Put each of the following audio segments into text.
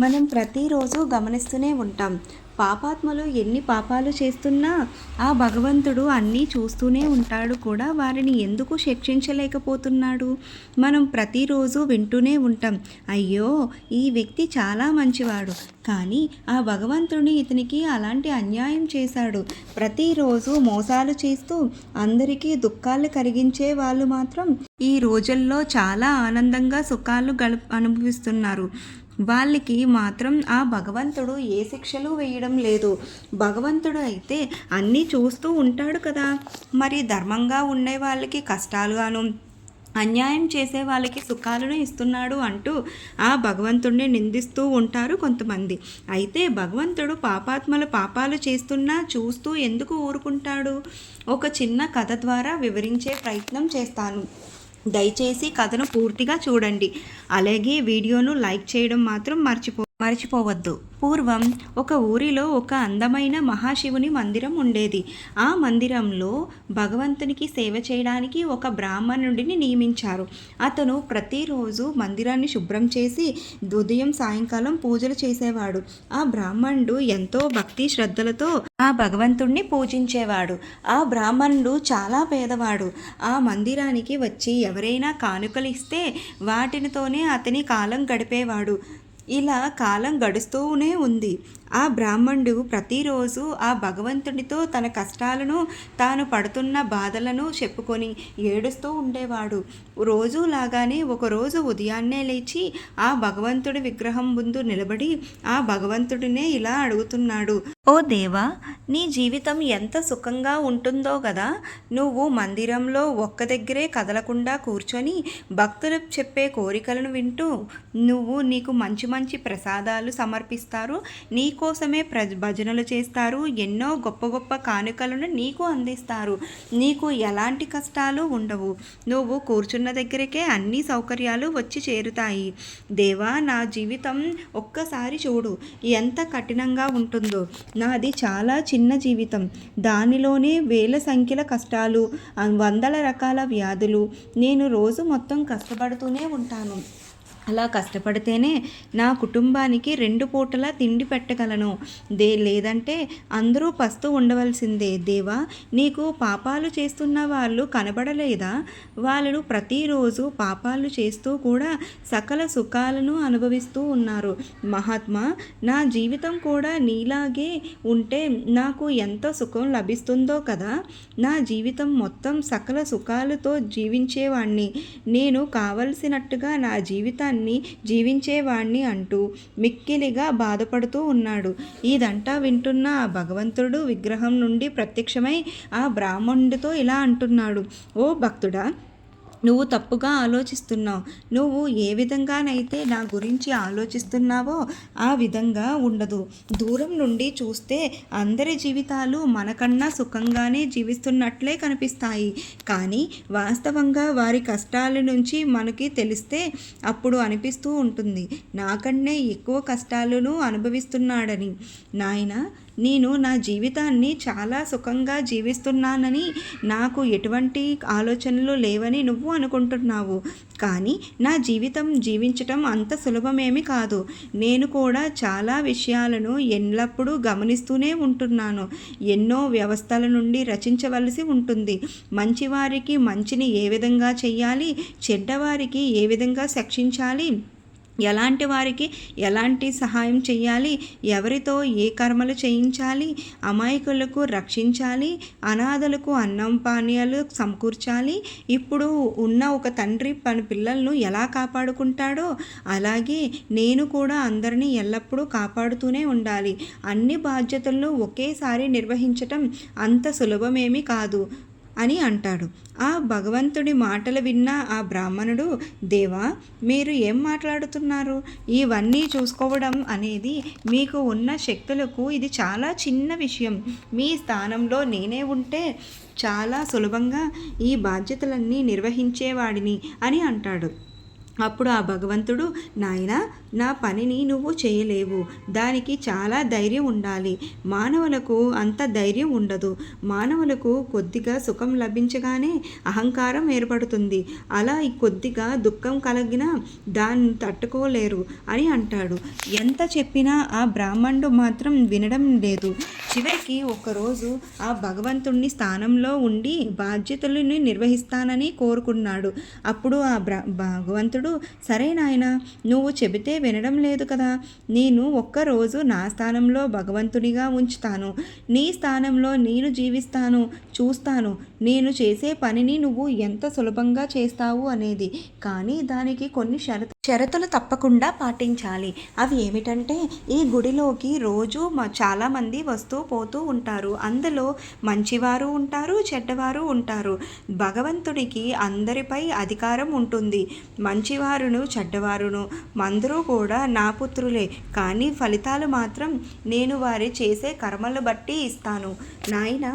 మనం ప్రతిరోజు గమనిస్తూనే ఉంటాం. పాపాత్మలు ఎన్ని పాపాలు చేస్తున్నా ఆ భగవంతుడు అన్నీ చూస్తూనే ఉంటాడు కూడా. వారిని ఎందుకు శిక్షించలేకపోతున్నాడు? మనం ప్రతిరోజు వింటూనే ఉంటాం, అయ్యో ఈ వ్యక్తి చాలా మంచివాడు, కానీ ఆ భగవంతుడిని ఇతనికి అలాంటి అన్యాయం చేశాడు. ప్రతిరోజు మోసాలు చేస్తూ అందరికీ దుఃఖాలు కలిగించే వాళ్ళు మాత్రం ఈ రోజుల్లో చాలా ఆనందంగా సుఖాలు అనుభవిస్తున్నారు. వాళ్ళకి మాత్రం ఆ భగవంతుడు ఏ శిక్షలు వేయడం లేదు. భగవంతుడు అయితే అన్నీ చూస్తూ ఉంటాడు కదా. మరి ధర్మంగా ఉండే వాళ్ళకి కష్టాలుగాను, అన్యాయం చేసే వాళ్ళకి సుఖాలను ఇస్తున్నాడు అంటూ ఆ భగవంతుడిని నిందిస్తూ ఉంటారు కొంతమంది. అయితే భగవంతుడు పాపాత్మలు పాపాలు చేస్తున్నా చూస్తూ ఎందుకు ఊరుకుంటాడు? ఒక చిన్న కథ ద్వారా వివరించే ప్రయత్నం చేస్తాను. దయచేసి కథను పూర్తిగా చూడండి. అలాగే వీడియోను లైక్ చేయడం మాత్రం మర్చిపోవద్దు. పూర్వం ఒక ఊరిలో ఒక అందమైన మహాశివుని మందిరం ఉండేది. ఆ మందిరంలో భగవంతునికి సేవ చేయడానికి ఒక బ్రాహ్మణుడిని నియమించారు. అతను ప్రతిరోజు మందిరాన్ని శుభ్రం చేసి ఉదయం సాయంకాలం పూజలు చేసేవాడు. ఆ బ్రాహ్మణుడు ఎంతో భక్తి శ్రద్ధలతో ఆ భగవంతుణ్ణి పూజించేవాడు. ఆ బ్రాహ్మణుడు చాలా పేదవాడు. ఆ మందిరానికి వచ్చి ఎవరైనా కానుకలు ఇస్తే వాటితోనే అతని కాలం గడిపేవాడు. ఇలా కాలం గడుస్తూనే ఉంది. ఆ బ్రాహ్మణుడు ప్రతిరోజు ఆ భగవంతుడితో తన కష్టాలను, తాను పడుతున్న బాధలను చెప్పుకొని ఏడుస్తూ ఉండేవాడు. రోజులాగానే ఒకరోజు ఉదయాన్నే లేచి ఆ భగవంతుడి విగ్రహం ముందు నిలబడి ఆ భగవంతుడినే ఇలా అడుగుతున్నాడు, ఓ దేవా, నీ జీవితం ఎంత సుఖంగా ఉంటుందో కదా. నువ్వు మందిరంలో ఒక్క దగ్గరే కదలకుండా కూర్చొని భక్తులు చెప్పే కోరికలను వింటూ నీకు మంచి మంచి ప్రసాదాలు సమర్పిస్తారు, నీకోసమే భజనలు చేస్తారు, ఎన్నో గొప్ప గొప్ప కానుకలను నీకు అందిస్తారు, నీకు ఎలాంటి కష్టాలు ఉండవు, నువ్వు కూర్చున్న దగ్గరికే అన్ని సౌకర్యాలు వచ్చి చేరుతాయి. దేవా, నా జీవితం ఒక్కసారి చూడు, ఎంత కఠినంగా ఉంటుందో. నాది చాలా చిన్న జీవితం, దానిలోనే వేల సంఖ్యల కష్టాలు, వందల రకాల వ్యాధులు. నేను రోజు మొత్తం కష్టపడుతూనే ఉంటాను. అలా కష్టపడితేనే నా కుటుంబానికి 2 పూటలా తిండి పెట్టగలను. లేదంటే అందరూ పస్తు ఉండవలసిందే. దేవా, నీకు పాపాలు చేస్తున్న వాళ్ళు కనబడలేదా? వాళ్ళు ప్రతిరోజు పాపాలు చేస్తూ కూడా సకల సుఖాలను అనుభవిస్తూ ఉన్నారు. మహాత్మా, నా జీవితం కూడా నీలాగే ఉంటే నాకు ఎంత సుఖం లభిస్తుందో కదా. నా జీవితం మొత్తం సకల సుఖాలతో జీవించేవాణ్ణి, నేను కావలసినట్టుగా నా జీవితాన్ని జీవించేవాణ్ణి అంటూ మిక్కిలిగా బాధపడుతూ ఉన్నాడు. ఇదంతా వింటున్న ఆ భగవంతుడు విగ్రహం నుండి ప్రత్యక్షమై ఆ బ్రాహ్మణుడితో ఇలా అంటున్నాడు, ఓ భక్తుడా, నువ్వు తప్పుగా ఆలోచిస్తున్నావు. నువ్వు ఏ విధంగానైతే నా గురించి ఆలోచిస్తున్నావో ఆ విధంగా ఉండదు. దూరం నుండి చూస్తే అందరి జీవితాలు మనకన్నా సుఖంగానే జీవిస్తున్నట్లే కనిపిస్తాయి. కానీ వాస్తవంగా వారి కష్టాల నుంచి మనకి తెలిస్తే అప్పుడు అనిపిస్తూ ఉంటుంది, నాకన్నే ఎక్కువ కష్టాలను అనుభవిస్తున్నాడని. నాయనా, నేను నా జీవితాన్ని చాలా సుఖంగా జీవిస్తున్నానని, నాకు ఎటువంటి ఆలోచనలు లేవని నువ్వు అనుకుంటున్నావు. కానీ నా జీవితం జీవించటం అంత సులభమేమి కాదు. నేను కూడా చాలా విషయాలను ఎల్లప్పుడూ గమనిస్తూనే ఉంటున్నాను. ఎన్నో వ్యవస్థల నుండి రచించవలసి ఉంటుంది. మంచివారికి మంచిని ఏ విధంగా చెయ్యాలి, చెడ్డవారికి ఏ విధంగా శిక్షించాలి, ఎలాంటి వారికి ఎలాంటి సహాయం చేయాలి, ఎవరితో ఏ కర్మలు చేయించాలి, అమాయకులకు రక్షించాలి, అనాథలకు అన్నం పానీయాలు సమకూర్చాలి. ఇప్పుడు ఉన్న ఒక తండ్రి పిల్లలను ఎలా కాపాడుకుంటాడో అలాగే నేను కూడా అందరినీ ఎల్లప్పుడూ కాపాడుతూనే ఉండాలి. అన్ని బాధ్యతలను ఒకేసారి నిర్వహించటం అంత సులభమేమీ కాదు అని అంటాడు. ఆ భగవంతుడి మాటలు విన్న ఆ బ్రాహ్మణుడు, దేవా, మీరు ఏం మాట్లాడుతున్నారు? ఇవన్నీ చూసుకోవడం అనేది మీకు ఉన్న శక్తులకు ఇది చాలా చిన్న విషయం. మీ స్థానంలో నేనే ఉంటే చాలా సులభంగా ఈ బాధ్యతలన్నీ నిర్వహించేవాడిని అని అంటాడు. అప్పుడు ఆ భగవంతుడు, నాయనా, నా పనిని నువ్వు చేయలేవు, దానికి చాలా ధైర్యం ఉండాలి. మానవులకు అంత ధైర్యం ఉండదు. మానవులకు కొద్దిగా సుఖం లభించగానే అహంకారం ఏర్పడుతుంది. అలా ఈ కొద్దిగా దుఃఖం కలిగినా దాన్ని తట్టుకోలేరు అని అంటాడు. ఎంత చెప్పినా ఆ బ్రాహ్మణుడు మాత్రం వినడం లేదు. చివరికి ఒకరోజు ఆ భగవంతుణ్ణి స్థానంలో ఉండి బాధ్యతలను నిర్వహిస్తానని కోరుకున్నాడు. అప్పుడు ఆ భగవంతుడు, సరే నాయనా, నువ్వు చెబితే వినడం లేదు కదా, నేను ఒక్కరోజు నా స్థానంలో భగవంతునిగా ఉంచుతాను, నీ స్థానంలో నేను జీవిస్తాను, చూస్తాను నేను చేసే పనిని నువ్వు ఎంత సులభంగా చేస్తావు అనేది. కానీ దానికి కొన్ని షరతులు తప్పకుండా పాటించాలి. అవి ఏమిటంటే, ఈ గుడిలోకి రోజు చాలామంది వస్తూ పోతూ ఉంటారు. అందులో మంచివారు ఉంటారు, చెడ్డవారు ఉంటారు. భగవంతుడికి అందరిపై అధికారం ఉంటుంది. మంచివారును చెడ్డవారును అందరూ కూడా నా పుత్రులే, కానీ ఫలితాలు మాత్రం నేను వారి చేసే కర్మలు బట్టి ఇస్తాను. నాయన,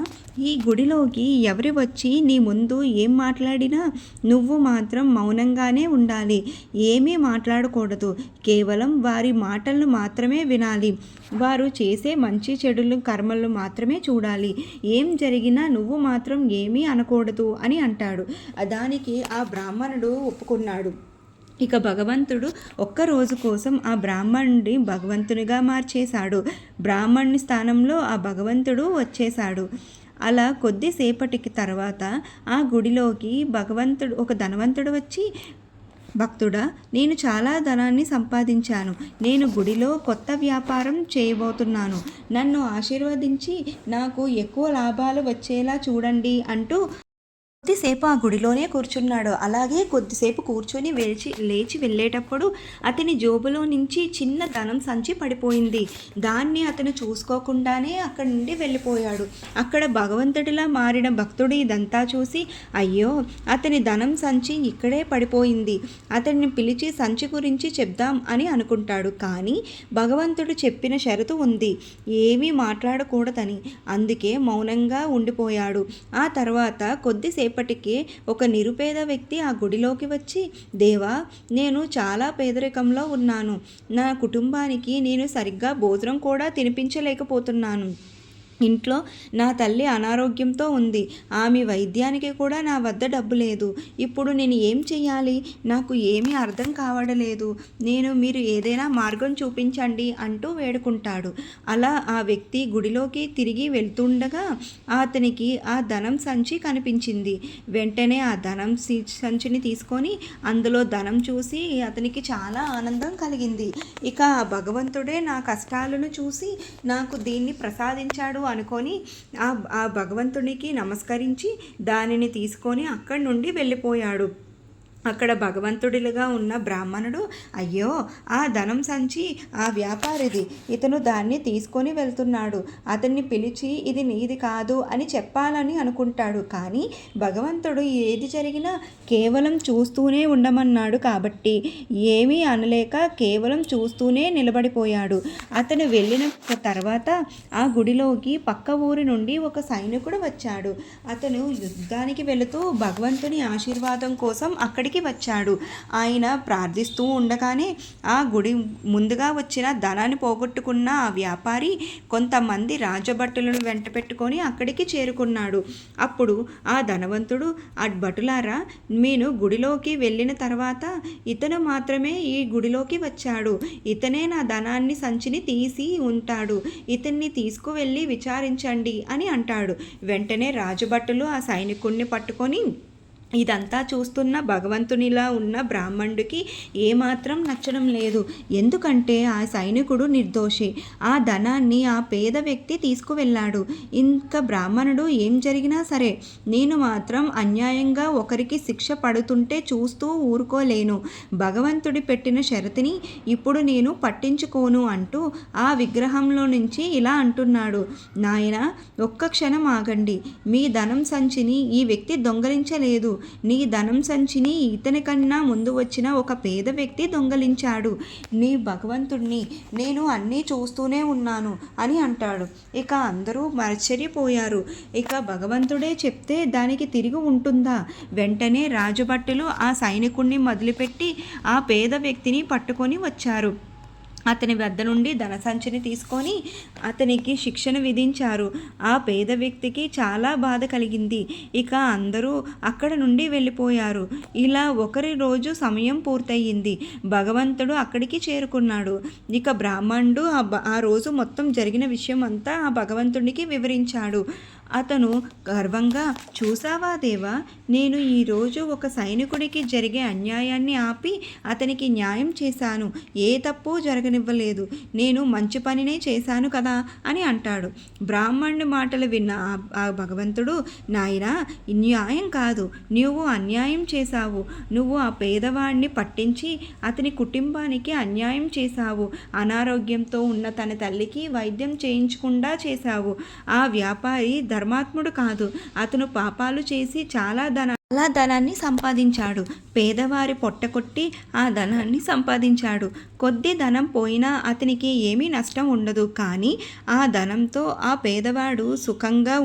ఈ గుడిలోకి ఎవరు వచ్చి నీ ముందు ఏం మాట్లాడినా నువ్వు మాత్రం మౌనంగానే ఉండాలి. ఏమీ మాట్లాడకూడదు. కేవలం వారి మాటలను మాత్రమే వినాలి. వారు చేసే మంచి చెడులు కర్మలు మాత్రమే చూడాలి. ఏం జరిగినా నువ్వు మాత్రం ఏమీ అనకూడదు అని అంటాడు. దానికి ఆ బ్రాహ్మణుడు ఒప్పుకున్నాడు. ఇక భగవంతుడు ఒక్కరోజు కోసం ఆ బ్రాహ్మణుడిని భగవంతునిగా మార్చేశాడు. బ్రాహ్మణుని స్థానంలో ఆ భగవంతుడు వచ్చేశాడు. అలా కొద్దిసేపటికి తర్వాత ఆ గుడిలోకి ఒక ధనవంతుడు వచ్చి, భక్తుడా, నేను చాలా ధనాన్ని సంపాదించాను. నేను గుడిలో కొత్త వ్యాపారం చేయబోతున్నాను. నన్ను ఆశీర్వదించి నాకు ఎక్కువ లాభాలు వచ్చేలా చూడండి అంటూ కొద్దిసేపు ఆ గుడిలోనే కూర్చున్నాడు. అలాగే కొద్దిసేపు కూర్చొని లేచి వెళ్ళేటప్పుడు అతని జోబులో నుంచి చిన్న ధనం సంచి పడిపోయింది. దాన్ని అతను చూసుకోకుండానే అక్కడి నుండి వెళ్ళిపోయాడు. అక్కడ భగవంతుడిలా మారిన భక్తుడు ఇదంతా చూసి, అయ్యో, అతని ధనం సంచి ఇక్కడే పడిపోయింది, అతన్ని పిలిచి సంచి గురించి చెప్దాం అని అనుకుంటాడు. కానీ భగవంతుడు చెప్పిన షరతు ఉంది, ఏమీ మాట్లాడకూడదని. అందుకే మౌనంగా ఉండిపోయాడు. ఆ తర్వాత కొద్దిసేపటికి ఒక నిరుపేద వ్యక్తి ఆ గుడిలోకి వచ్చి, దేవా, నేను చాలా పేదరికంలో ఉన్నాను. నా కుటుంబానికి నేను సరిగ్గా భోజనం కూడా తినిపించలేకపోతున్నాను. ఇంట్లో నా తల్లి అనారోగ్యంతో ఉంది. ఆమె వైద్యానికి కూడా నా వద్ద డబ్బు లేదు. ఇప్పుడు నేను ఏం చెయ్యాలి? నాకు ఏమీ అర్థం కావడలేదు. మీరు ఏదైనా మార్గం చూపించండి అంటూ వేడుకుంటాడు. అలా ఆ వ్యక్తి గుడిలోకి తిరిగి వెళ్తుండగా అతనికి ఆ ధనం సంచి కనిపించింది. వెంటనే ఆ ధనం సంచిని తీసుకొని అందులో ధనం చూసి అతనికి చాలా ఆనందం కలిగింది. ఇక ఆ భగవంతుడే నా కష్టాలను చూసి నాకు దీన్ని ప్రసాదించాడు అనుకొని ఆ భగవంతునికి నమస్కరించి దానిని తీసుకొని అక్కడి నుండి వెళ్ళిపోయాడు. అక్కడ భగవంతుడిగా ఉన్న బ్రాహ్మణుడు, అయ్యో, ఆ ధనం సంచి ఆ వ్యాపారిది, ఇతను దాన్ని తీసుకొని వెళ్తున్నాడు, అతన్ని పిలిచి ఇది నీది కాదు అని చెప్పాలని అనుకుంటాడు. కానీ భగవంతుడు ఏది జరిగినా కేవలం చూస్తూనే ఉండమన్నాడు కాబట్టి ఏమీ అనలేక కేవలం చూస్తూనే నిలబడిపోయాడు. అతను వెళ్ళిన తర్వాత ఆ గుడిలోకి పక్క ఊరి నుండి ఒక సైనికుడు వచ్చాడు. అతను యుద్ధానికి వెళుతూ భగవంతుని ఆశీర్వాదం కోసం అక్కడికి వచ్చాడు. ఆయన ప్రార్థిస్తూ ఉండగానే ఆ గుడి ముందుగా వచ్చిన ధనాన్ని పోగొట్టుకున్న ఆ వ్యాపారి కొంతమంది రాజభటులను వెంట పెట్టుకొని అక్కడికి చేరుకున్నాడు. అప్పుడు ఆ ధనవంతుడు, ఆ భటులారా, నేను గుడిలోకి వెళ్ళిన తర్వాత ఇతను మాత్రమే ఈ గుడిలోకి వచ్చాడు. ఇతనే నా ధనాన్ని సంచిని తీసి ఉంటాడు. ఇతన్ని తీసుకువెళ్ళి విచారించండి అని అంటాడు. వెంటనే రాజభటులు ఆ సైనికుణ్ణి పట్టుకొని ఇదంతా చూస్తున్న భగవంతునిలా ఉన్న బ్రాహ్మణుడికి ఏమాత్రం నచ్చడం లేదు. ఎందుకంటే ఆ సైనికుడు నిర్దోషి. ఆ ధనాన్ని ఆ పేద వ్యక్తి తీసుకువెళ్ళాడు. ఇంకా బ్రాహ్మణుడు ఏం జరిగినా సరే నేను మాత్రం అన్యాయంగా ఒకరికి శిక్ష పడుతుంటే చూస్తూ ఊరుకోలేను. భగవంతుడి పెట్టిన షరతుని ఇప్పుడు నేను పట్టించుకోను అంటూ ఆ విగ్రహంలో నుంచి ఇలా అంటున్నాడు, నాయనా, ఒక్క క్షణం ఆగండి. మీ ధనం సంచిని ఈ వ్యక్తి దొంగలించలేదు. నీ ధనం సంచిని ఇతని కన్నా ముందు వచ్చిన ఒక పేద వ్యక్తి దొంగలించాడు. నీ భగవంతుణ్ణి నేను అన్నీ చూస్తూనే ఉన్నాను అని అంటాడు. ఇక అందరూ ఆశ్చర్యపోయారు. ఇక భగవంతుడే చెప్తే దానికి తిరిగి ఉంటుందా? వెంటనే రాజభటులు ఆ సైనికుణ్ణి మొదలుపెట్టి ఆ పేద వ్యక్తిని పట్టుకొని వచ్చారు. అతని వద్ద నుండి ధనసంచిని తీసుకొని అతనికి శిక్షను విధించారు. ఆ పేద వ్యక్తికి చాలా బాధ కలిగింది. ఇక అందరూ అక్కడ నుండి వెళ్ళిపోయారు. ఇలా ఒకరి రోజు సమయం పూర్తయింది. భగవంతుడు అక్కడికి చేరుకున్నాడు. ఇక బ్రాహ్మణుడు ఆ రోజు మొత్తం జరిగిన విషయం అంతా ఆ భగవంతుడికి వివరించాడు. అతను గర్వంగా, చూసావా దేవా, నేను ఈరోజు ఒక సైనికుడికి జరిగే అన్యాయాన్ని ఆపి అతనికి న్యాయం చేశాను. ఏ తప్పు జరగనివ్వలేదు. నేను మంచి పనినే చేశాను కదా అని అంటాడు. బ్రాహ్మణుడి మాటలు విన్న ఆ భగవంతుడు, నాయనా, న్యాయం కాదు, నువ్వు అన్యాయం చేశావు. నువ్వు ఆ పేదవాడిని పట్టించి అతని కుటుంబానికి అన్యాయం చేశావు. అనారోగ్యంతో ఉన్న తన తల్లికి వైద్యం చేయించకుండా చేశావు. ఆ వ్యాపారి ధర్మాత్ముడు కాదు. అతను పాపాలు చేసి చాలా ధనాన్ని సంపాదించాడు. పేదవారి పొట్టకొట్టి ఆ ధనాన్ని సంపాదించాడు. కొద్ది ధనం పోయినా అతనికి ఏమీ నష్టం ఉండదు. కానీ ఆ ధనంతో ఆ పేదవాడు సుఖంగా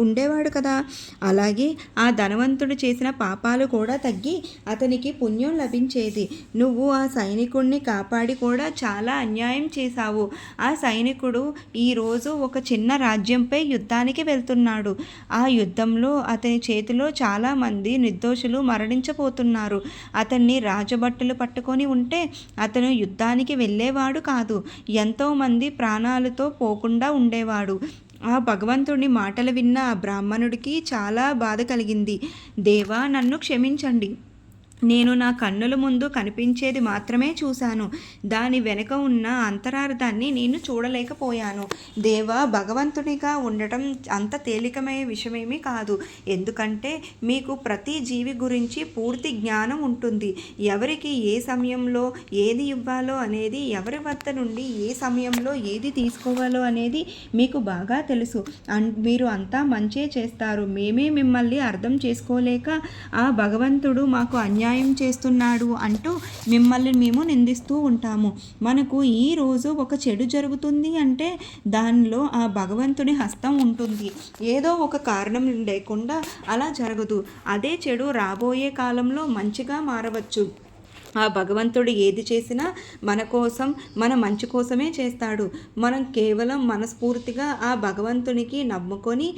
ఉండేవాడు కదా. అలాగే ఆ ధనవంతుడు చేసిన పాపాలు కూడా తగ్గి అతనికి పుణ్యం లభించేది. నువ్వు ఆ సైనికుడిని కాపాడి కూడా చాలా అన్యాయం చేశావు. ఆ సైనికుడు ఈరోజు ఒక చిన్న రాజ్యంపై యుద్ధానికి వెళ్తున్నాడు. ఆ యుద్ధంలో అతని చేతిలో చాలామంది నిర్దోషులు మరణించబోతున్నారు. అతన్ని రాజభటులు పట్టుకొని ఉంటే అతను యుద్ధానికి వెళ్ళేవాడు కాదు. ఎంతోమంది ప్రాణాలతో పోకుండా ఉండేవాడు. ఆ భగవంతుడి మాటలు విన్న ఆ బ్రాహ్మణుడికి చాలా బాధ కలిగింది. దేవా, నన్ను క్షమించండి. నేను నా కన్నుల ముందు కనిపించేది మాత్రమే చూశాను. దాని వెనుక ఉన్న అంతరార్థాన్ని నేను చూడలేకపోయాను. దేవా, భగవంతునిగా ఉండటం అంత తేలికమైన విషయమేమీ కాదు. ఎందుకంటే మీకు ప్రతి జీవి గురించి పూర్తి జ్ఞానం ఉంటుంది. ఎవరికి ఏ సమయంలో ఏది ఇవ్వాలో అనేది, ఎవరి వద్ద నుండి ఏ సమయంలో ఏది తీసుకోవాలో అనేది మీకు బాగా తెలుసు. మీరు అంతా మంచే చేస్తారు. మేమే మిమ్మల్ని అర్థం చేసుకోలేక ఆ భగవంతుడు మాకు అన్యాయం చేస్తున్నాడు అంటూ మిమ్మల్ని మేము నిందిస్తూ ఉంటాము. మనకు ఈరోజు ఒక చెడు జరుగుతుంది అంటే దానిలో ఆ భగవంతుని హస్తం ఉంటుంది. ఏదో ఒక కారణం లేకుండా అలా జరగదు. అదే చెడు రాబోయే కాలంలో మంచిగా మారవచ్చు. ఆ భగవంతుడు ఏది చేసినా మన కోసం, మన మంచి కోసమే చేస్తాడు. మనం కేవలం మనస్ఫూర్తిగా ఆ భగవంతునికి నమ్ముకొని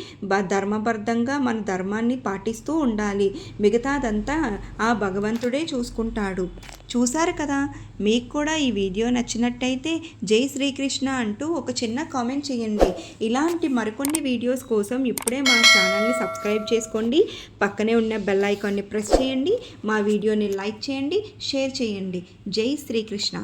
ధర్మబద్ధంగా మన ధర్మాన్ని పాటిస్తూ ఉండాలి. మిగతాదంతా ఆ భగవంతుడే చూసుకుంటాడు. చూశారు కదా. మీకు కూడా ఈ వీడియో నచ్చినట్టయితే జై శ్రీకృష్ణ అంటూ ఒక చిన్న కామెంట్ చేయండి. ఇలాంటి మరికొన్ని వీడియోస్ కోసం ఇప్పుడే మా ఛానల్ని సబ్స్క్రైబ్ చేసుకోండి. పక్కనే ఉన్న బెల్ ఐకాన్ని ప్రెస్ చేయండి. మా వీడియోని లైక్ చేయండి, షేర్ చేయండి. జై శ్రీకృష్ణ.